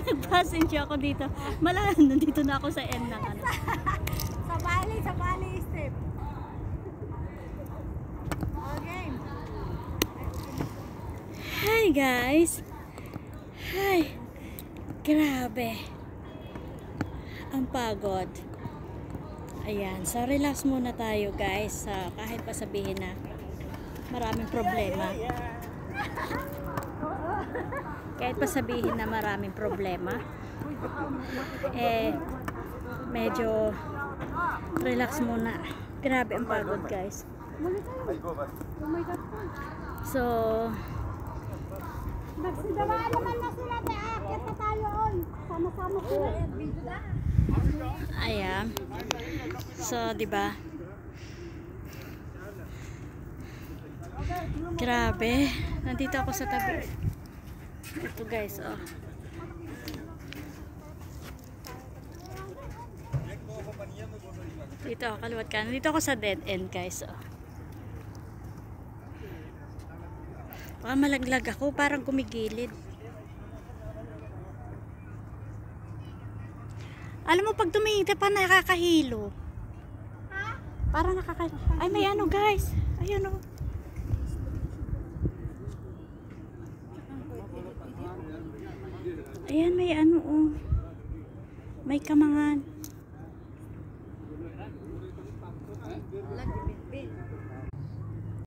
Nagpasensya ako dito. Nandito na ako sa end ng ano. sa bali step. Okay. Hi guys. Hi. Grabe. Ang pagod. Ayan, so relax muna tayo guys, kahit pa sabihin na maraming problema. Kahit pa sabihin na maraming problema, medyo relax muna. Grabe ang pagod guys. So, Nagsidawaan naman na sila, akit na tayo on. Sama-sama sila. ayan. So, 'di ba? Grabe. Nandito ako sa tabi. Ito guys, oh. Dito ako, kaliwat ka. Nandito ako sa dead end guys, oh. Baka malaglag ako, parang kumigilid. Alam mo, pag tumingin pa nakakahilo. Ha? Parang nakakahilo. Ay, may ano guys. Ayun oh. Ayan, may ano oh. May kamangan.